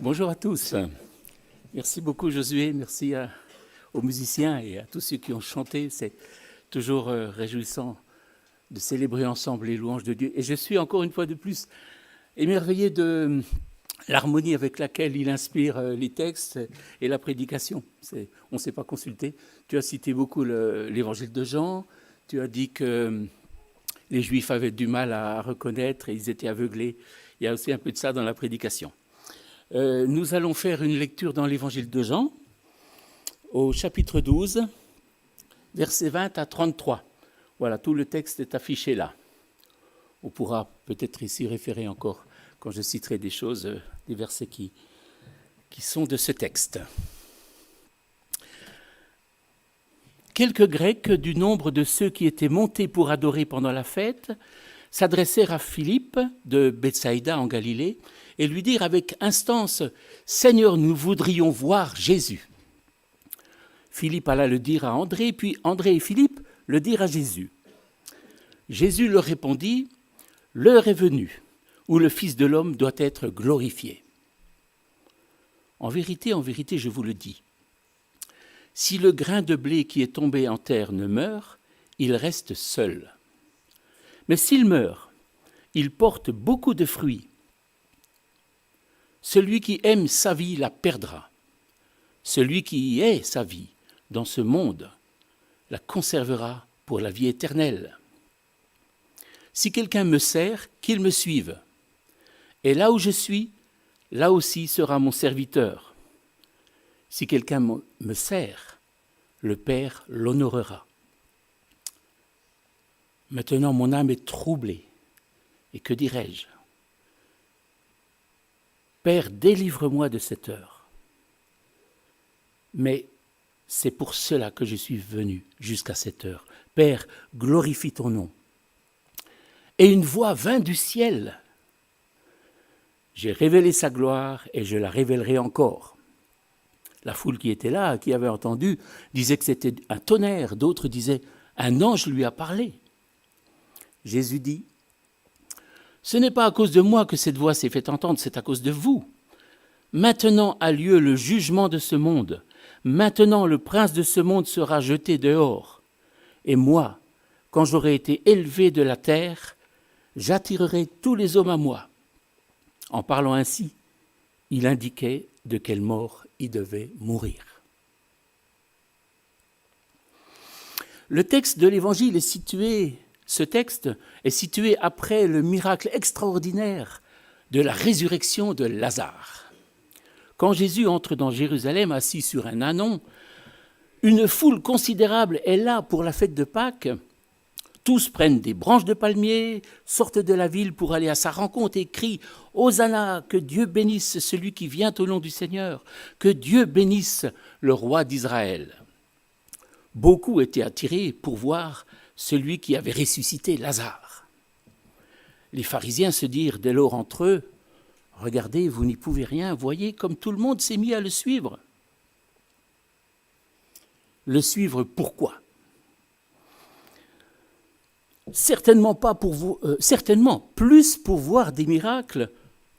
Bonjour à tous. Merci beaucoup Josué, merci aux musiciens et à tous ceux qui ont chanté. C'est toujours réjouissant de célébrer ensemble les louanges de Dieu. Et je suis encore une fois de plus émerveillé de l'harmonie avec laquelle il inspire les textes et la prédication. On ne s'est pas consulté. Tu as cité beaucoup l'évangile de Jean. Tu as dit que les Juifs avaient du mal à reconnaître et ils étaient aveuglés. Il y a aussi un peu de ça dans la prédication. Nous allons faire une lecture dans l'évangile de Jean, au chapitre 12, versets 20 à 33. Voilà, tout le texte est affiché là. On pourra peut-être ici référer encore, quand je citerai des choses, des versets qui sont de ce texte. Quelques Grecs du nombre de ceux qui étaient montés pour adorer pendant la fête s'adressèrent à Philippe de Bethsaïda en Galilée et lui dirent avec instance « Seigneur, nous voudrions voir Jésus ». Philippe alla le dire à André, puis André et Philippe le dirent à Jésus. Jésus leur répondit « L'heure est venue où le Fils de l'homme doit être glorifié. En vérité, je vous le dis, si le grain de blé qui est tombé en terre ne meurt, il reste seul. Mais s'il meurt, il porte beaucoup de fruits. Celui qui aime sa vie la perdra. Celui qui est sa vie dans ce monde la conservera pour la vie éternelle. Si quelqu'un me sert, qu'il me suive. Et là où je suis, là aussi sera mon serviteur. Si quelqu'un me sert, le Père l'honorera. Maintenant, mon âme est troublée. Et que dirais-je ? Père, délivre-moi de cette heure. Mais c'est pour cela que je suis venu jusqu'à cette heure. Père, glorifie ton nom. Et une voix vint du ciel. J'ai révélé sa gloire et je la révélerai encore. La foule qui était là, qui avait entendu, disait que c'était un tonnerre. D'autres disaient, un ange lui a parlé. Jésus dit, ce n'est pas à cause de moi que cette voix s'est fait entendre, c'est à cause de vous. Maintenant a lieu le jugement de ce monde. Maintenant le prince de ce monde sera jeté dehors. Et moi, quand j'aurai été élevé de la terre, j'attirerai tous les hommes à moi. En parlant ainsi, il indiquait de quelle mort il devait mourir. Le texte de l'Évangile ce texte est situé après le miracle extraordinaire de la résurrection de Lazare. Quand Jésus entre dans Jérusalem assis sur un ânon, une foule considérable est là pour la fête de Pâques. Tous prennent des branches de palmier, sortent de la ville pour aller à sa rencontre et crient « Hosanna, que Dieu bénisse celui qui vient au nom du Seigneur, que Dieu bénisse le roi d'Israël ». Beaucoup étaient attirés pour voir celui qui avait ressuscité Lazare. Les pharisiens se dirent dès lors entre eux, « Regardez, vous n'y pouvez rien, voyez comme tout le monde s'est mis à le suivre. » Le suivre pourquoi ? Certainement plus pour voir des miracles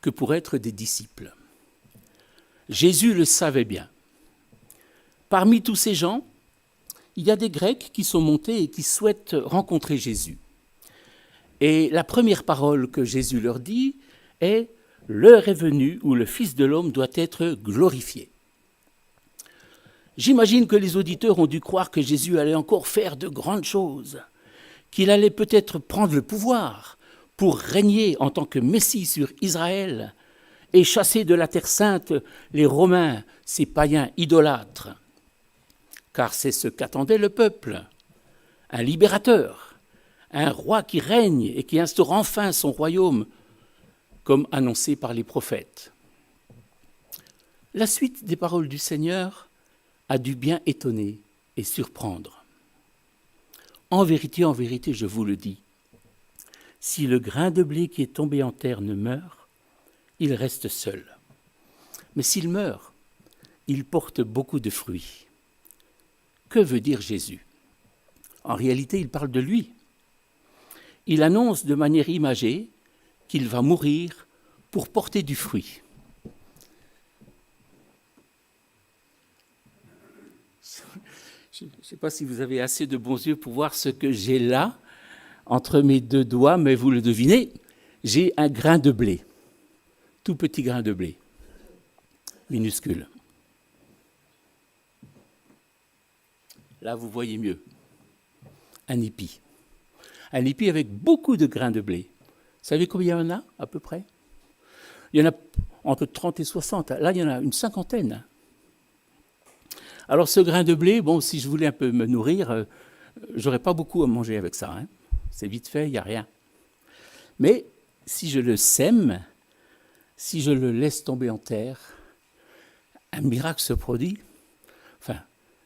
que pour être des disciples. Jésus le savait bien. Parmi tous ces gens, il y a des Grecs qui sont montés et qui souhaitent rencontrer Jésus. Et la première parole que Jésus leur dit est « L'heure est venue où le Fils de l'homme doit être glorifié ». J'imagine que les auditeurs ont dû croire que Jésus allait encore faire de grandes choses, qu'il allait peut-être prendre le pouvoir pour régner en tant que Messie sur Israël et chasser de la Terre Sainte les Romains, ces païens idolâtres. Car c'est ce qu'attendait le peuple, un libérateur, un roi qui règne et qui instaure enfin son royaume, comme annoncé par les prophètes. La suite des paroles du Seigneur a dû bien étonner et surprendre. En vérité, je vous le dis, si le grain de blé qui est tombé en terre ne meurt, il reste seul. Mais s'il meurt, il porte beaucoup de fruits. Que veut dire Jésus ? En réalité, il parle de lui. Il annonce de manière imagée qu'il va mourir pour porter du fruit. Je ne sais pas si vous avez assez de bons yeux pour voir ce que j'ai là, entre mes deux doigts, mais vous le devinez, j'ai un grain de blé, tout petit grain de blé, minuscule. Là, vous voyez mieux, un épi. Un épi avec beaucoup de grains de blé. Vous savez combien il y en a, à peu près? Il y en a entre 30 et 60. Là, il y en a une cinquantaine. Alors, ce grain de blé, bon, si je voulais un peu me nourrir, j'aurais pas beaucoup à manger avec ça. Hein. C'est vite fait, il n'y a rien. Mais si je le sème, si je le laisse tomber en terre, un miracle se produit. Enfin,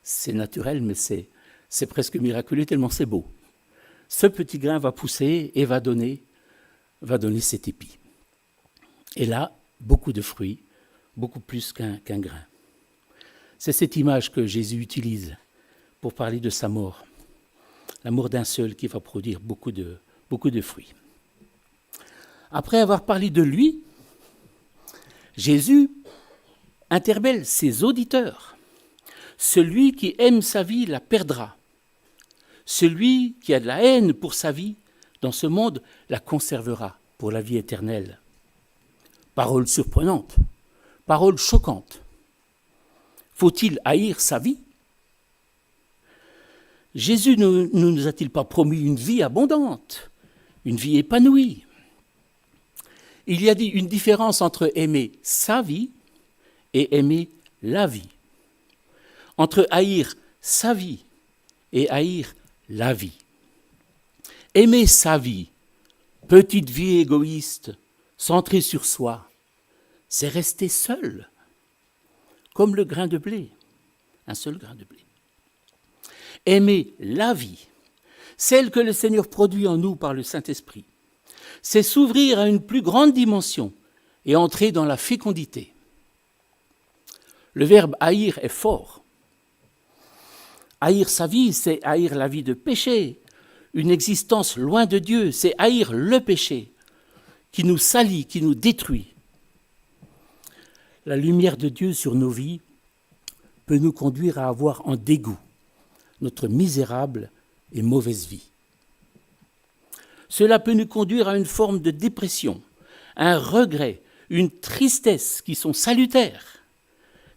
c'est naturel, mais c'est presque miraculeux tellement c'est beau. Ce petit grain va pousser et va donner cet épi. Et là, beaucoup de fruits, beaucoup plus qu'un grain. C'est cette image que Jésus utilise pour parler de sa mort. La mort d'un seul qui va produire beaucoup de fruits. Après avoir parlé de lui, Jésus interpelle ses auditeurs. Celui qui aime sa vie la perdra. Celui qui a de la haine pour sa vie dans ce monde la conservera pour la vie éternelle. Parole surprenante, parole choquante. Faut-il haïr sa vie? Jésus ne nous a-t-il pas promis une vie abondante, une vie épanouie? Il y a dit une différence entre aimer sa vie et aimer la vie. Entre haïr sa vie et haïr la vie. Aimer sa vie, petite vie égoïste, centrée sur soi, c'est rester seul, comme le grain de blé, un seul grain de blé. Aimer la vie, celle que le Seigneur produit en nous par le Saint-Esprit, c'est s'ouvrir à une plus grande dimension et entrer dans la fécondité. Le verbe haïr est fort. Haïr sa vie, c'est haïr la vie de péché, une existence loin de Dieu, c'est haïr le péché qui nous salit, qui nous détruit. La lumière de Dieu sur nos vies peut nous conduire à avoir en dégoût notre misérable et mauvaise vie. Cela peut nous conduire à une forme de dépression, un regret, une tristesse qui sont salutaires,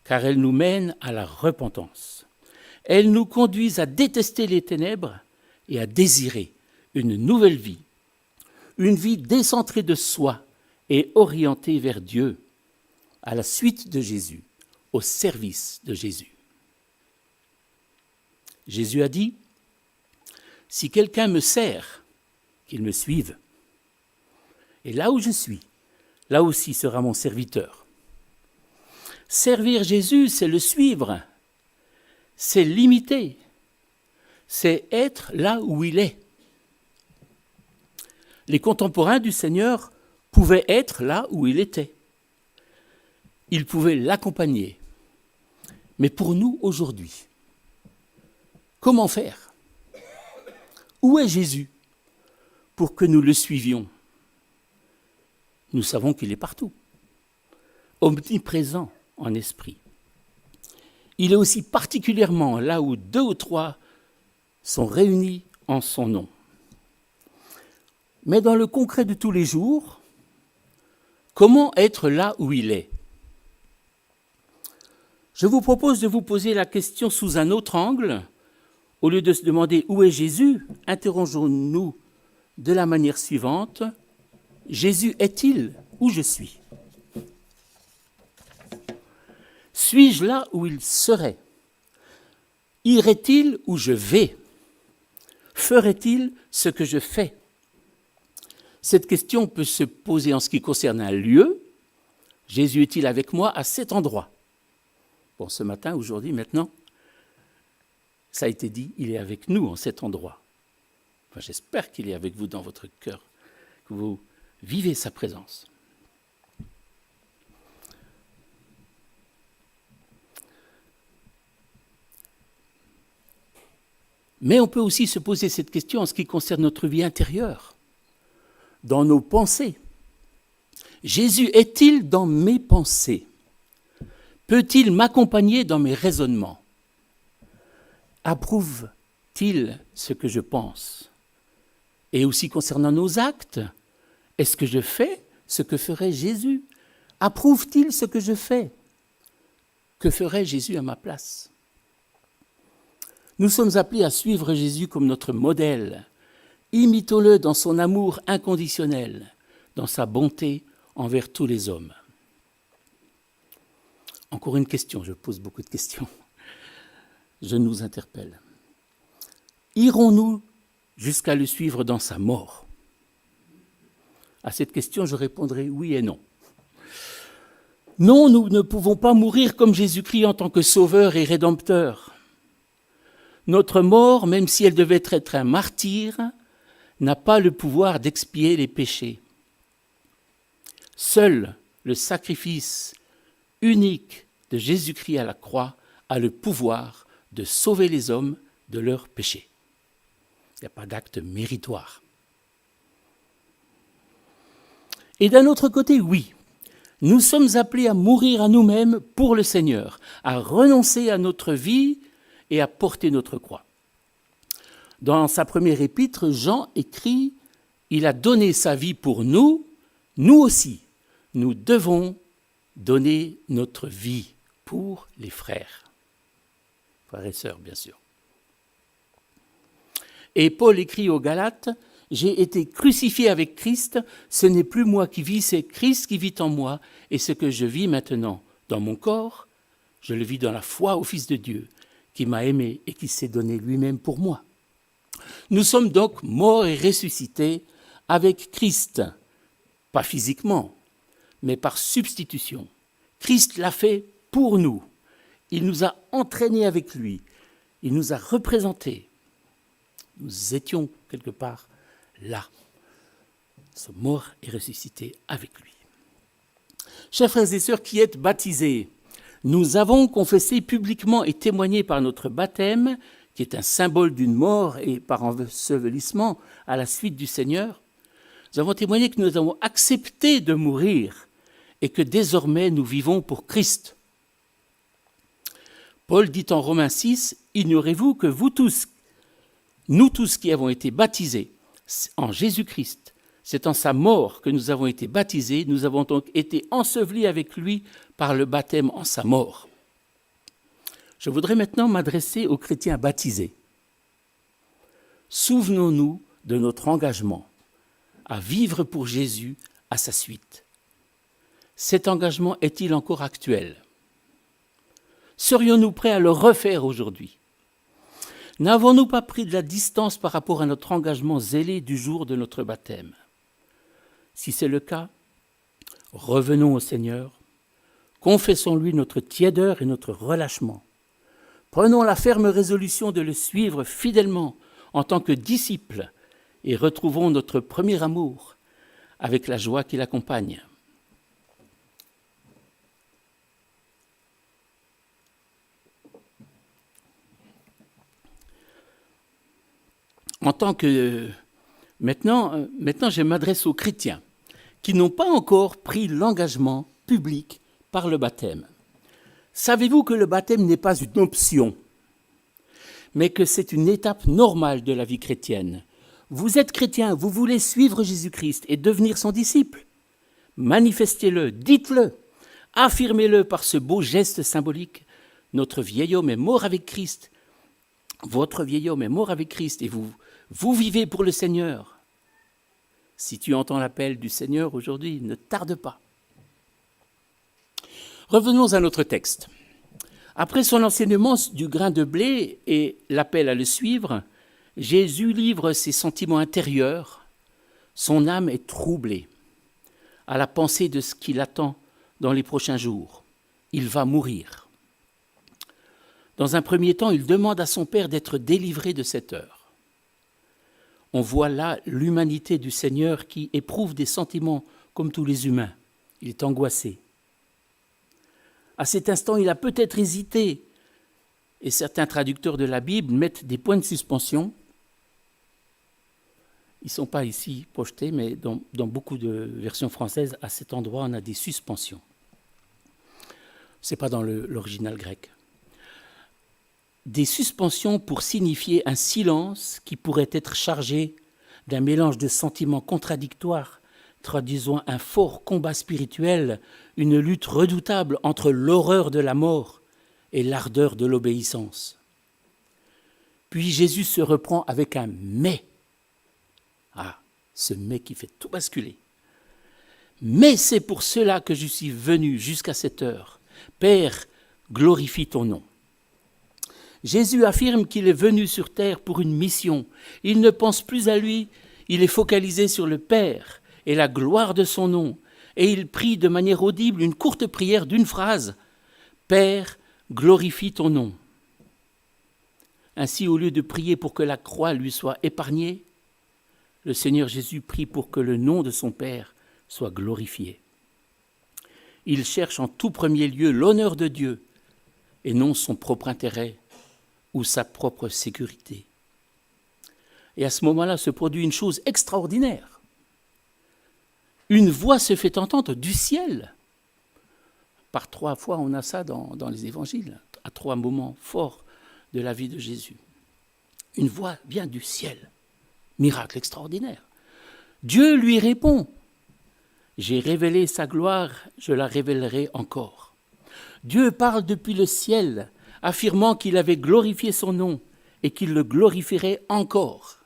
car elles nous mènent à la repentance. Elles nous conduisent à détester les ténèbres et à désirer une nouvelle vie, une vie décentrée de soi et orientée vers Dieu, à la suite de Jésus, au service de Jésus. Jésus a dit, « Si quelqu'un me sert, qu'il me suive. Et là où je suis, là aussi sera mon serviteur. » Servir Jésus, c'est le suivre, c'est l'imiter, c'est être là où il est. Les contemporains du Seigneur pouvaient être là où il était. Ils pouvaient l'accompagner. Mais pour nous, aujourd'hui, comment faire? Où est Jésus pour que nous le suivions? Nous savons qu'il est partout, omniprésent en esprit. Il est aussi particulièrement là où 2 ou 3 sont réunis en son nom. Mais dans le concret de tous les jours, comment être là où il est? Je vous propose de vous poser la question sous un autre angle. Au lieu de se demander où est Jésus, interrogeons-nous de la manière suivante. Jésus est-il où je suis? Suis-je là où il serait? Irait-il où je vais? Ferait-il ce que je fais? Cette question peut se poser en ce qui concerne un lieu. Jésus est-il avec moi à cet endroit? Bon, ce matin, aujourd'hui, maintenant, ça a été dit, il est avec nous en cet endroit. Enfin, j'espère qu'il est avec vous dans votre cœur, que vous vivez sa présence. Mais on peut aussi se poser cette question en ce qui concerne notre vie intérieure, dans nos pensées. Jésus est-il dans mes pensées? Peut-il m'accompagner dans mes raisonnements? approuve-t-il ce que je pense? Et aussi concernant nos actes, est-ce que je fais ce que ferait Jésus? Approuve-t-il ce que je fais? Que ferait Jésus à ma place? Nous sommes appelés à suivre Jésus comme notre modèle. Imitons-le dans son amour inconditionnel, dans sa bonté envers tous les hommes. Encore une question, je pose beaucoup de questions. Je nous interpelle. Irons-nous jusqu'à le suivre dans sa mort? À cette question, je répondrai oui et non. Non, nous ne pouvons pas mourir comme Jésus-Christ en tant que sauveur et rédempteur. Notre mort, même si elle devait être un martyr, n'a pas le pouvoir d'expier les péchés. Seul le sacrifice unique de Jésus-Christ à la croix a le pouvoir de sauver les hommes de leurs péchés. Il n'y a pas d'acte méritoire. Et d'un autre côté, oui, nous sommes appelés à mourir à nous-mêmes pour le Seigneur, à renoncer à notre vie et à porter notre croix. Dans sa première épître, Jean écrit « Il a donné sa vie pour nous, nous aussi, nous devons donner notre vie pour les frères. » Frères et sœurs, bien sûr. Et Paul écrit aux Galates « J'ai été crucifié avec Christ, ce n'est plus moi qui vis, c'est Christ qui vit en moi, et ce que je vis maintenant dans mon corps, je le vis dans la foi au Fils de Dieu, qui m'a aimé et qui s'est donné lui-même pour moi. » Nous sommes donc morts et ressuscités avec Christ, pas physiquement, mais par substitution. Christ l'a fait pour nous. Il nous a entraînés avec lui. Il nous a représentés. Nous étions quelque part là. Nous sommes morts et ressuscités avec lui. Chers frères et sœurs qui êtes baptisés, nous avons confessé publiquement et témoigné par notre baptême, qui est un symbole d'une mort et par ensevelissement à la suite du Seigneur, nous avons témoigné que nous avons accepté de mourir et que désormais nous vivons pour Christ. Paul dit en Romains 6, « Ignorez-vous que vous tous, nous tous qui avons été baptisés en Jésus-Christ, c'est en sa mort que nous avons été baptisés, nous avons donc été ensevelis avec lui par le baptême en sa mort. » Je voudrais maintenant m'adresser aux chrétiens baptisés. Souvenons-nous de notre engagement à vivre pour Jésus à sa suite. Cet engagement est-il encore actuel? Serions-nous prêts à le refaire aujourd'hui? N'avons-nous pas pris de la distance par rapport à notre engagement zélé du jour de notre baptême? Si c'est le cas, revenons au Seigneur, confessons-lui notre tiédeur et notre relâchement. Prenons la ferme résolution de le suivre fidèlement en tant que disciples et retrouvons notre premier amour avec la joie qui l'accompagne. Maintenant, je m'adresse aux chrétiens qui n'ont pas encore pris l'engagement public par le baptême. Savez-vous que le baptême n'est pas une option, mais que c'est une étape normale de la vie chrétienne? Vous êtes chrétien, vous voulez suivre Jésus-Christ et devenir son disciple? Manifestez-le, dites-le, affirmez-le par ce beau geste symbolique. Notre vieil homme est mort avec Christ, votre vieil homme est mort avec Christ et vous vivez pour le Seigneur. Si tu entends l'appel du Seigneur aujourd'hui, ne tarde pas. Revenons à notre texte. Après son enseignement du grain de blé et l'appel à le suivre, Jésus livre ses sentiments intérieurs. Son âme est troublée à la pensée de ce qui l'attend dans les prochains jours. Il va mourir. Dans un premier temps, il demande à son Père d'être délivré de cette heure. On voit là l'humanité du Seigneur qui éprouve des sentiments comme tous les humains. Il est angoissé. À cet instant, il a peut-être hésité, et certains traducteurs de la Bible mettent des points de suspension. Ils ne sont pas ici projetés, mais dans beaucoup de versions françaises, à cet endroit, on a des suspensions. Ce n'est pas dans l'original grec. des suspensions pour signifier un silence qui pourrait être chargé d'un mélange de sentiments contradictoires, traduisant un fort combat spirituel, une lutte redoutable entre l'horreur de la mort et l'ardeur de l'obéissance. Puis Jésus se reprend avec un « mais ». Ah, ce « mais » qui fait tout basculer. « Mais c'est pour cela que je suis venu jusqu'à cette heure. Père, glorifie ton nom. » Jésus affirme qu'il est venu sur terre pour une mission. Il ne pense plus à lui, il est focalisé sur le Père et la gloire de son nom. Et il prie de manière audible une courte prière d'une phrase. « Père, glorifie ton nom. » Ainsi, au lieu de prier pour que la croix lui soit épargnée, le Seigneur Jésus prie pour que le nom de son Père soit glorifié. Il cherche en tout premier lieu l'honneur de Dieu et non son propre intérêt ou sa propre sécurité. Et à ce moment-là se produit une chose extraordinaire. Une voix se fait entendre du ciel. Par 3 fois, on a ça dans les évangiles, à 3 moments forts de la vie de Jésus. Une voix vient du ciel. Miracle extraordinaire. Dieu lui répond. J'ai révélé sa gloire, je la révélerai encore. Dieu parle depuis le ciel, affirmant qu'il avait glorifié son nom et qu'il le glorifierait encore.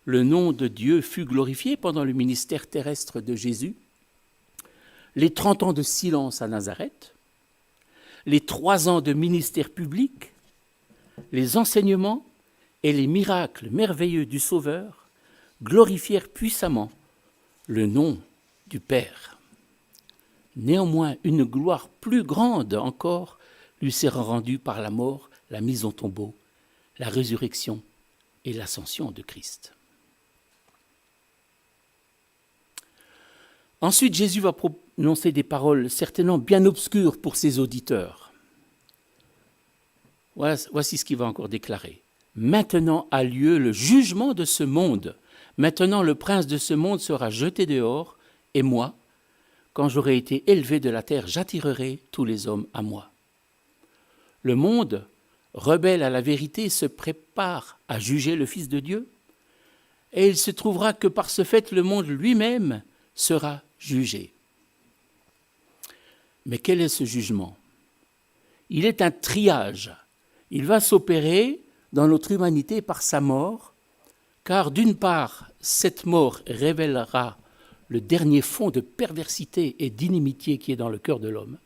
Le nom de Dieu fut glorifié pendant le ministère terrestre de Jésus, les 30 ans de silence à Nazareth, les 3 ans de ministère public, les enseignements et les miracles merveilleux du Sauveur glorifièrent puissamment le nom du Père. Néanmoins, une gloire plus grande encore lui sera rendue par la mort, la mise en tombeau, la résurrection et l'ascension de Christ. Ensuite, Jésus va prononcer des paroles certainement bien obscures pour ses auditeurs. Voici ce qu'il va encore déclarer. Maintenant a lieu le jugement de ce monde. Maintenant le prince de ce monde sera jeté dehors, et moi, quand j'aurai été élevé de la terre, j'attirerai tous les hommes à moi. Le monde, rebelle à la vérité, se prépare à juger le Fils de Dieu, et il se trouvera que par ce fait, le monde lui-même sera jugé. Mais quel est ce jugement ? Il est un triage. Il va s'opérer dans notre humanité par sa mort, car d'une part, cette mort révélera le dernier fond de perversité et d'inimitié qui est dans le cœur de l'homme,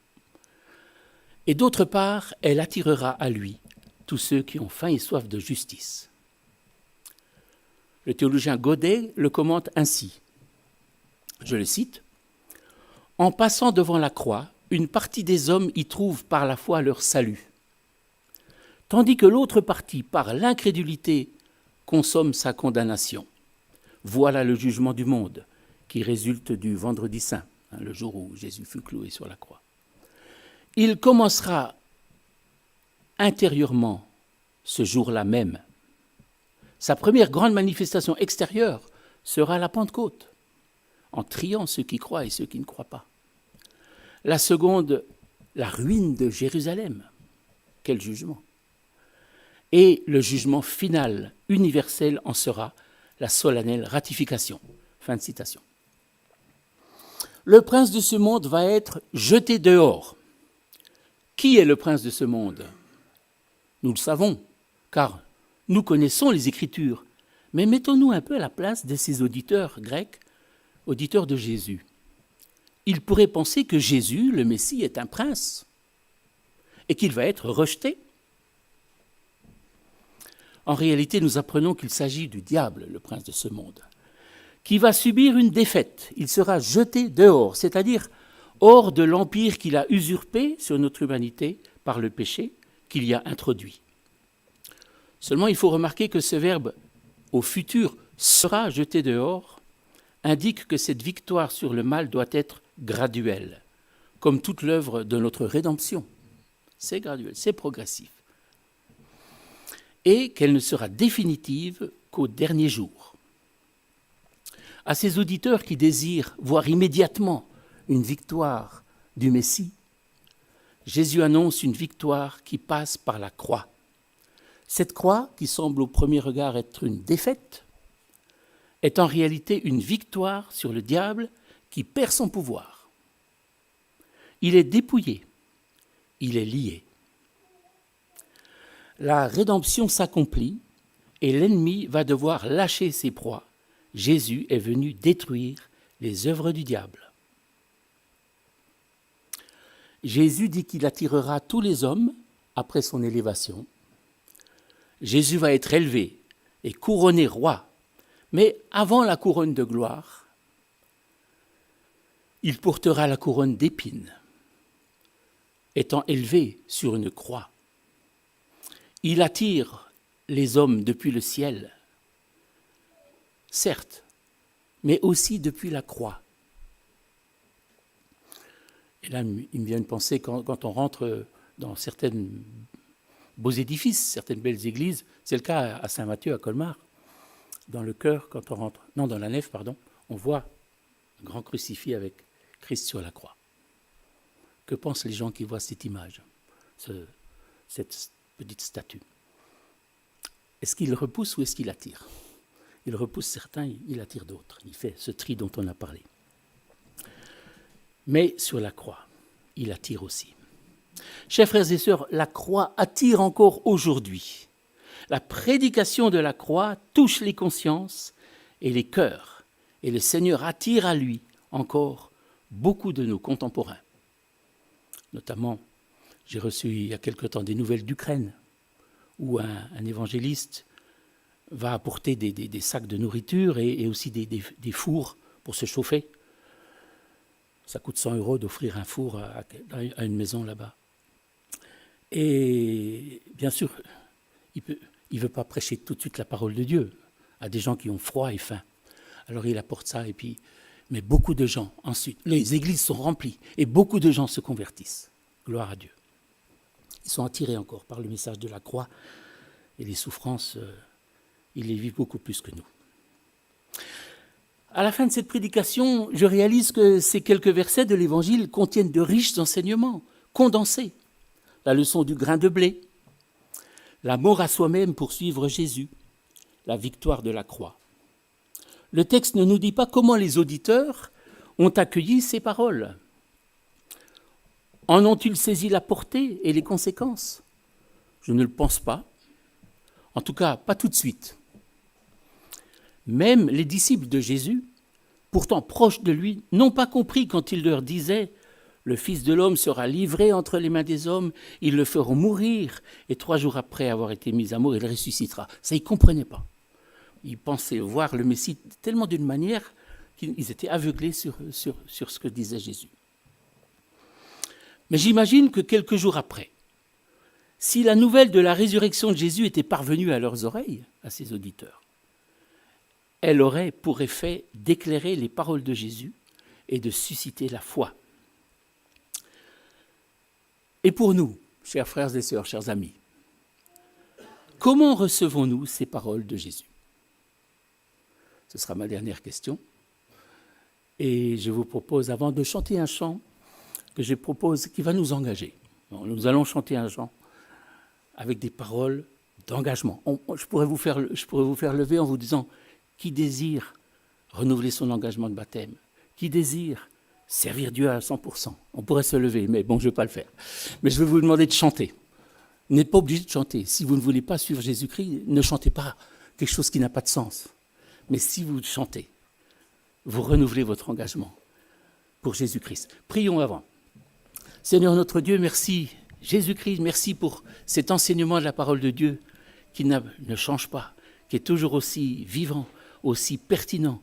et d'autre part, elle attirera à lui tous ceux qui ont faim et soif de justice. Le théologien Godet le commente ainsi, je le cite, « En passant devant la croix, une partie des hommes y trouve par la foi leur salut, tandis que l'autre partie, par l'incrédulité, consomme sa condamnation. Voilà le jugement du monde qui résulte du vendredi saint, le jour où Jésus fut cloué sur la croix. Il commencera intérieurement ce jour-là même. Sa première grande manifestation extérieure sera la Pentecôte, en triant ceux qui croient et ceux qui ne croient pas. La seconde, la ruine de Jérusalem. Quel jugement! Et le jugement final, universel, en sera la solennelle ratification. Fin de citation. Le prince de ce monde va être jeté dehors. Qui est le prince de ce monde ? Nous le savons, car nous connaissons les Écritures. Mais mettons-nous un peu à la place de ces auditeurs grecs, auditeurs de Jésus. Ils pourraient penser que Jésus, le Messie, est un prince et qu'il va être rejeté. En réalité, nous apprenons qu'il s'agit du diable, le prince de ce monde, qui va subir une défaite. Il sera jeté dehors, c'est-à-dire hors de l'empire qu'il a usurpé sur notre humanité par le péché qu'il y a introduit. Seulement, il faut remarquer que ce verbe « au futur sera jeté dehors » indique que cette victoire sur le mal doit être graduelle, comme toute l'œuvre de notre rédemption. C'est graduel, c'est progressif. Et qu'elle ne sera définitive qu'au dernier jour. À ces auditeurs qui désirent voir immédiatement une victoire du Messie, Jésus annonce une victoire qui passe par la croix. Cette croix, qui semble au premier regard être une défaite, est en réalité une victoire sur le diable qui perd son pouvoir. Il est dépouillé, il est lié. La rédemption s'accomplit et l'ennemi va devoir lâcher ses proies. Jésus est venu détruire les œuvres du diable. Jésus dit qu'il attirera tous les hommes après son élévation. Jésus va être élevé et couronné roi, mais avant la couronne de gloire, il portera la couronne d'épines, étant élevé sur une croix. Il attire les hommes depuis le ciel, certes, mais aussi depuis la croix. Et là, il me vient une pensée, quand on rentre dans certains beaux édifices, certaines belles églises, c'est le cas à Saint-Matthieu, à Colmar, dans le chœur, quand on rentre, non, dans la nef, pardon, on voit un grand crucifix avec Christ sur la croix. Que pensent les gens qui voient cette image, cette petite statue? Est-ce qu'il repousse ou est-ce qu'il attire? Il repousse certains, il attire d'autres. Il fait ce tri dont on a parlé. Mais sur la croix, il attire aussi. Chers frères et sœurs, la croix attire encore aujourd'hui. La prédication de la croix touche les consciences et les cœurs, et le Seigneur attire à lui encore beaucoup de nos contemporains. Notamment, j'ai reçu il y a quelque temps des nouvelles d'Ukraine, où un évangéliste va apporter des sacs de nourriture et aussi des fours pour se chauffer. Ça coûte 100 € d'offrir un four à une maison là-bas. Et bien sûr, il ne veut pas prêcher tout de suite la parole de Dieu à des gens qui ont froid et faim. Alors il apporte ça, mais beaucoup de gens, ensuite, les églises sont remplies et beaucoup de gens se convertissent. Gloire à Dieu. Ils sont attirés encore par le message de la croix et les souffrances, ils les vivent beaucoup plus que nous. À la fin de cette prédication, je réalise que ces quelques versets de l'Évangile contiennent de riches enseignements, condensés. La leçon du grain de blé, la mort à soi-même pour suivre Jésus, la victoire de la croix. Le texte ne nous dit pas comment les auditeurs ont accueilli ces paroles. En ont-ils saisi la portée et les conséquences? Je ne le pense pas. En tout cas, pas tout de suite. Même les disciples de Jésus, pourtant proches de lui, n'ont pas compris quand il leur disait « Le Fils de l'homme sera livré entre les mains des hommes, ils le feront mourir, et 3 jours après avoir été mis à mort, il ressuscitera. » Ça, ils ne comprenaient pas. Ils pensaient voir le Messie tellement d'une manière qu'ils étaient aveuglés sur ce que disait Jésus. Mais j'imagine que quelques jours après, si la nouvelle de la résurrection de Jésus était parvenue à leurs oreilles, à ces auditeurs, elle aurait pour effet d'éclairer les paroles de Jésus et de susciter la foi. Et pour nous, chers frères et sœurs, chers amis, comment recevons-nous ces paroles de Jésus? Ce sera ma dernière question. Et je vous propose, avant de chanter un chant, que je propose, qui va nous engager. Nous allons chanter un chant avec des paroles d'engagement. Je pourrais vous faire lever en vous disant, qui désire renouveler son engagement de baptême? Qui désire servir Dieu à 100%? On pourrait se lever, mais bon, je ne vais pas le faire. Mais je vais vous demander de chanter. Vous n'êtes pas obligé de chanter. Si vous ne voulez pas suivre Jésus-Christ, ne chantez pas quelque chose qui n'a pas de sens. Mais si vous chantez, vous renouvelez votre engagement pour Jésus-Christ. Prions avant. Seigneur notre Dieu, merci. Jésus-Christ, merci pour cet enseignement de la parole de Dieu qui ne change pas, qui est toujours aussi vivant, aussi pertinent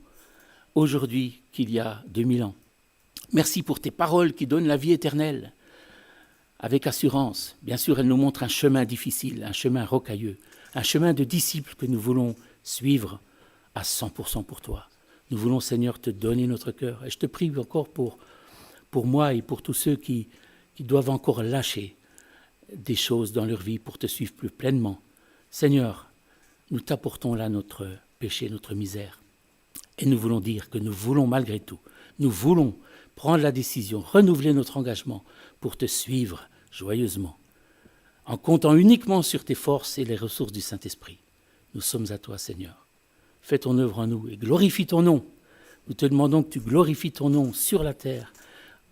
aujourd'hui qu'il y a 2000 ans. Merci pour tes paroles qui donnent la vie éternelle avec assurance. Bien sûr, elles nous montrent un chemin difficile, un chemin rocailleux, un chemin de disciples que nous voulons suivre à 100% pour toi. Nous voulons, Seigneur, te donner notre cœur. Et je te prie encore pour moi et pour tous ceux qui doivent encore lâcher des choses dans leur vie pour te suivre plus pleinement. Seigneur, nous t'apportons là notre péché, notre misère. Et nous voulons dire que nous voulons malgré tout, nous voulons prendre la décision, renouveler notre engagement pour te suivre joyeusement, en comptant uniquement sur tes forces et les ressources du Saint-Esprit. Nous sommes à toi, Seigneur. Fais ton œuvre en nous et glorifie ton nom. Nous te demandons que tu glorifies ton nom sur la terre,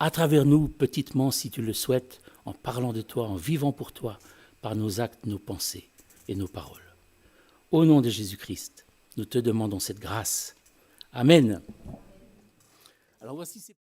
à travers nous, petitement, si tu le souhaites, en parlant de toi, en vivant pour toi, par nos actes, nos pensées et nos paroles. Au nom de Jésus-Christ, nous te demandons cette grâce. Amen. Alors voici ces...